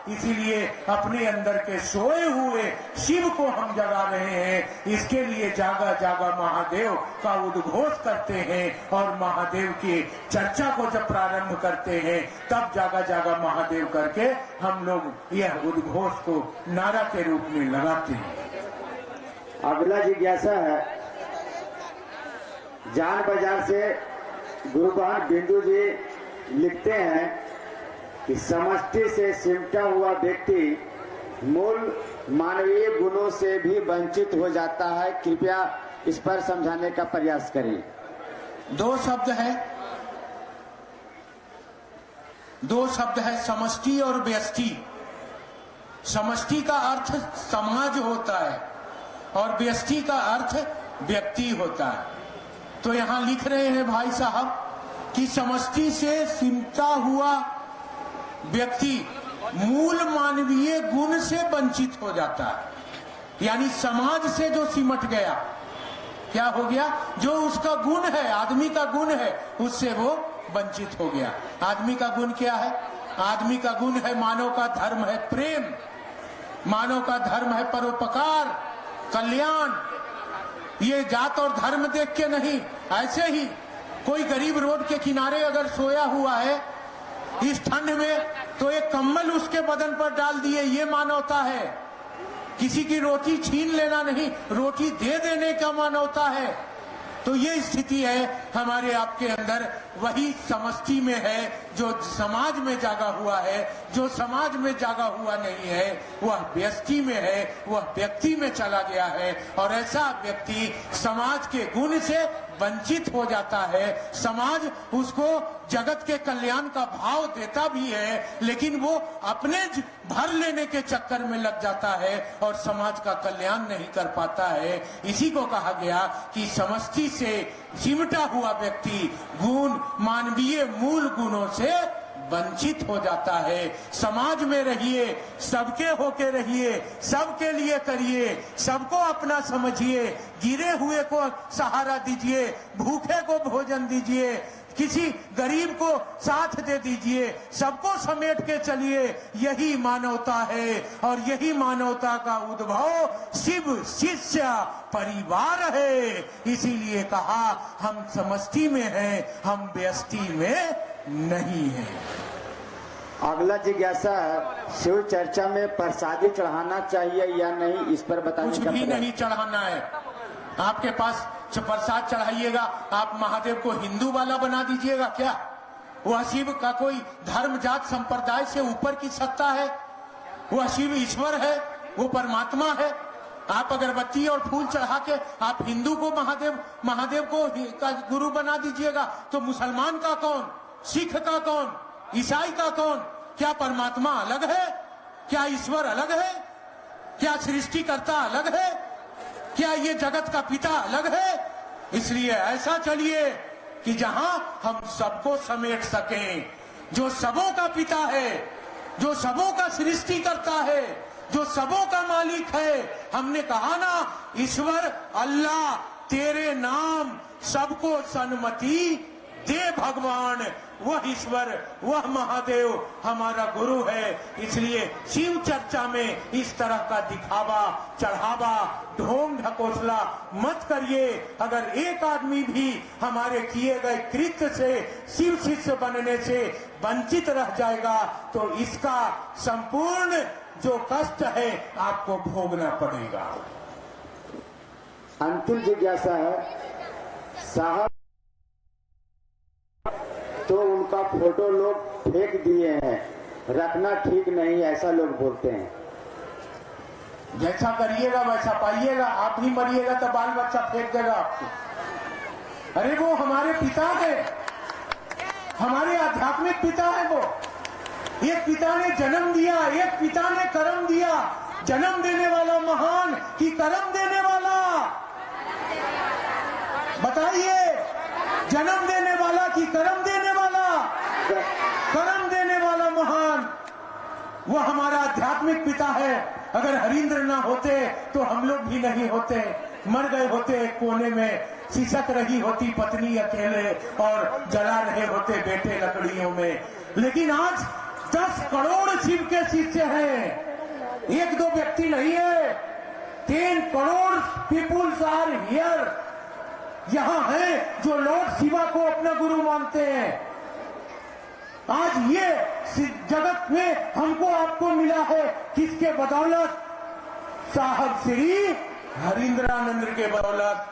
इसीलिए अपने अंदर के सोए हुए शिव को हम जगा रहे हैं। इसके लिए जागा जागा महादेव का उद्घोष करते हैं और महादेव की चर्चा को जब प्रारंभ करते हैं तब जागा जागा महादेव करके हम लोग यह उद्घोष को नारा के रूप में लगाते हैं। अगला जिज्ञासा है, जान बाजार से गुरुबहान बिंदु जी लिखते हैं कि समष्टि से सिमटा हुआ व्यक्ति मूल मानवीय गुणों से भी वंचित हो जाता है। कृपया इस पर समझाने का प्रयास करें। दो शब्द है समष्टि और व्यष्टि। समष्टि का अर्थ समाज होता है और व्यष्टि का अर्थ व्यक्ति होता है। तो यहां लिख रहे हैं भाई साहब कि समष्टि से सिमटा हुआ व्यक्ति मूल मानवीय गुण से वंचित हो जाता है। यानी समाज से जो सिमट गया, क्या हो गया? जो उसका गुण है, आदमी का गुण है, उससे वो वंचित हो गया। आदमी का गुण क्या है? आदमी का गुण है, मानव का धर्म है प्रेम, मानव का धर्म है परोपकार, कल्याण। ये जात और धर्म देख के नहीं। ऐसे ही कोई गरीब रोड के किनारे अगर सोया हुआ है इस ठंड में, तो एक कंबल उसके बदन पर डाल दिए, ये मानवता है। किसी की रोटी छीन लेना नहीं, रोटी दे देने का मानवता है। तो ये स्थिति है हमारे आपके अंदर, वही समष्टि में है जो समाज में जागा हुआ है। जो समाज में जागा हुआ नहीं है वह व्यष्टि में है, वह व्यक्ति में चला गया है। और ऐसा व्यक्ति समाज के गुण से वंचित हो जाता है। समाज उसको जगत के कल्याण का भाव देता भी है, लेकिन वो अपने भर लेने के चक्कर में लग जाता है और समाज का कल्याण नहीं कर पाता है। इसी को कहा गया कि समष्टि से सिमटा हुआ व्यक्ति गुण, मानवीय मूल गुणों से वंचित हो जाता है। समाज में रहिए, सबके होके रहिए, सबके लिए करिए, सबको अपना समझिए, गिरे हुए को सहारा दीजिए, भूखे को भोजन दीजिए, किसी गरीब को साथ दे दीजिए, सबको समेट के चलिए। यही मानवता है और यही मानवता का उद्भव शिव शिष्य परिवार है। इसीलिए कहा हम समष्टि में हैं, हम व्यष्टि में नहीं है। अगला जिज्ञासा है, शिव चर्चा में प्रसादी चढ़ाना चाहिए या नहीं, इस पर बताने कुछ का भी नहीं चढ़ाना है। आपके पास प्रसाद चढ़ाइएगा, आप महादेव को हिंदू वाला बना दीजिएगा क्या? वह शिव का कोई धर्म जात संप्रदाय से ऊपर की सत्ता है? वह शिव ईश्वर है, वो परमात्मा है। आप अगरबत्ती और फूल चढ़ा के आप हिंदू को महादेव को का गुरु बना दीजिएगा, तो मुसलमान का कौन, सिख का कौन, ईसाई का कौन? क्या परमात्मा अलग है? क्या ईश्वर अलग है? क्या सृष्टिकर्ता अलग है? क्या ये जगत का पिता अलग है? इसलिए ऐसा चलिए कि जहां हम सबको समेट सकें। जो सबों का पिता है, जो सबों का सृष्टि करता है, जो सबों का मालिक है। हमने कहा ना, ईश्वर अल्लाह तेरे नाम सबको सन्मति दे भगवान। वह ईश्वर, वह महादेव हमारा गुरु है। इसलिए शिव चर्चा में इस तरह का दिखावा, चढ़ावा, ढोंग ढकोसला मत करिए। अगर एक आदमी भी हमारे किए गए कृत्य से, शिव शिष्य बनने से वंचित रह जाएगा तो इसका संपूर्ण जो कष्ट है आपको भोगना पड़ेगा। अंतिम जिज्ञासा है, साहब तो उनका फोटो लोग फेंक दिए हैं, रखना ठीक नहीं, ऐसा लोग बोलते हैं। जैसा करिएगा वैसा पाइएगा। आप भी मरिएगा तो बाल बच्चा फेंक देगा आपको। अरे वो हमारे पिता है, हमारे आध्यात्मिक पिता है। वो एक पिता ने जन्म दिया, एक पिता ने कर्म दिया। जन्म देने वाला महान कि कर्म देने वाला? बताइए, जन्म देने वाला कि कर्म देने वाला? कर्म देने वाला महान, वो हमारा आध्यात्मिक पिता है। अगर हरींद्र ना होते तो हम लोग भी नहीं होते, मर गए होते कोने में, सिसक रही होती पत्नी अकेले और जला रहे होते बेटे लकड़ियों में। लेकिन आज 10 करोड़ शिव के शिष्य हैं, एक दो व्यक्ति नहीं है, 10 करोड़ पीपुल्स आर हियर, यहां है जो लॉर्ड शिवा को अपना गुरु मानते हैं। आज ये जगत में हमको आपको मिला है किसके बदौलत? साहब श्री हरिंद्रानंद के बदौलत।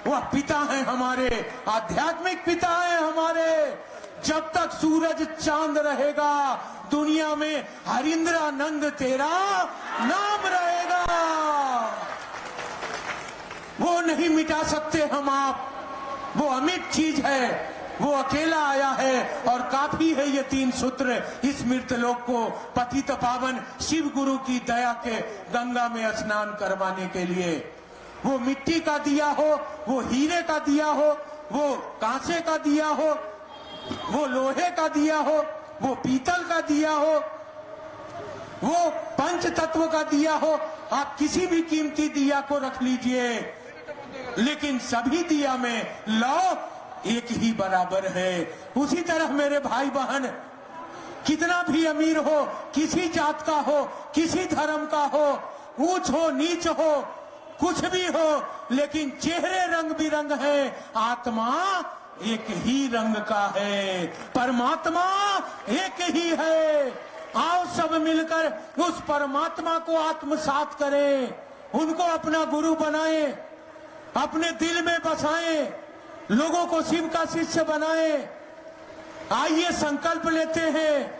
वह पिता है हमारे, आध्यात्मिक पिता है हमारे। जब तक सूरज चांद रहेगा दुनिया में हरिंद्रानंद तेरा नाम रहेगा। वो नहीं मिटा सकते हम आप, वो अमिट चीज है, वो अकेला आया है और काफी है ये 3 सूत्र इस मृतलोक को पतित पावन शिव गुरु की दया के गंगा में स्नान करवाने के लिए। वो मिट्टी का दिया हो, वो हीरे का दिया हो, वो कांसे का दिया हो, वो लोहे का दिया हो, वो पीतल का दिया हो, वो पंच तत्व का दिया हो, आप किसी भी कीमती दिया को रख लीजिए, लेकिन सभी दिया में लौ एक ही बराबर है। उसी तरह मेरे भाई बहन, कितना भी अमीर हो, किसी जात का हो, किसी धर्म का हो, ऊंच हो नीच हो, कुछ भी हो, लेकिन चेहरे रंग बिरंग है, आत्मा एक ही रंग का है, परमात्मा एक ही है। आओ सब मिलकर उस परमात्मा को आत्मसात करें, उनको अपना गुरु बनाएं, अपने दिल में बसाएं, लोगों को शिव का शिष्य बनाएं। आइए संकल्प लेते हैं,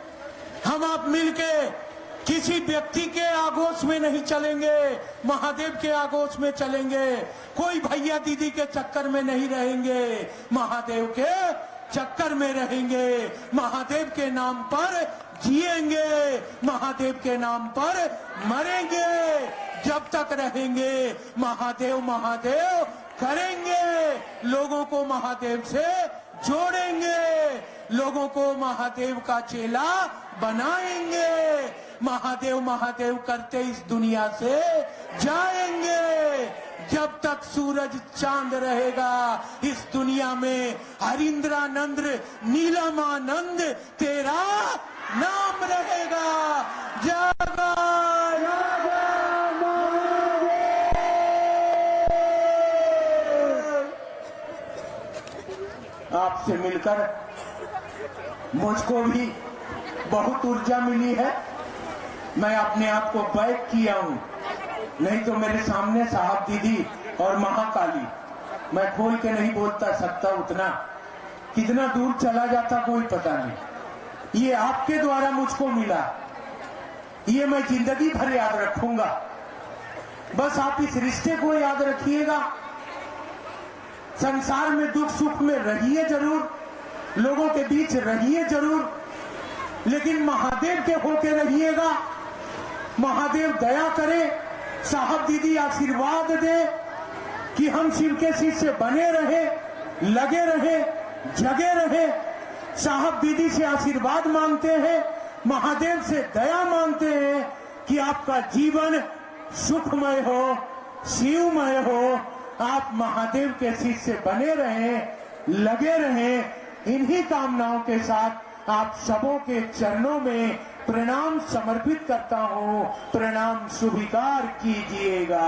हम आप मिलके किसी व्यक्ति के आगोश में नहीं चलेंगे, महादेव के आगोश में चलेंगे। कोई भैया दीदी के चक्कर में नहीं रहेंगे, महादेव के चक्कर में रहेंगे। महादेव के नाम पर जिएंगे, महादेव के नाम पर मरेंगे। जब तक रहेंगे महादेव महादेव करेंगे, लोगों को महादेव से जोड़ेंगे, लोगों को महादेव का चेला बनाएंगे, महादेव महादेव करते इस दुनिया से जाएंगे। जब तक सूरज चांद रहेगा इस दुनिया में हरिंद्रानंद नीलमानंद तेरा नाम रहेगा। जगा आपसे मिलकर मुझको भी बहुत ऊर्जा मिली है। मैं अपने आप को बैक किया हूं, नहीं तो मेरे सामने साहब दीदी और महाकाली, मैं खोल के नहीं बोलता सकता उतना, कितना दूर चला जाता कोई पता नहीं। ये आपके द्वारा मुझको मिला, ये मैं जिंदगी भर याद रखूंगा। बस आप इस रिश्ते को याद रखिएगा। संसार में दुख सुख में रहिए जरूर, लोगों के बीच रहिए जरूर, लेकिन महादेव के होके रहिएगा। महादेव दया करे, साहब दीदी आशीर्वाद दे कि हम शिव के शिष्य बने रहे, लगे रहे, जगे रहे। साहब दीदी से आशीर्वाद मांगते हैं, महादेव से दया मांगते हैं कि आपका जीवन सुखमय हो, शिवमय हो, आप महादेव के शिष्य बने रहें, लगे रहें। इन्हीं कामनाओं के साथ आप सबों के चरणों में प्रणाम समर्पित करता हूं। प्रणाम स्वीकार कीजिएगा।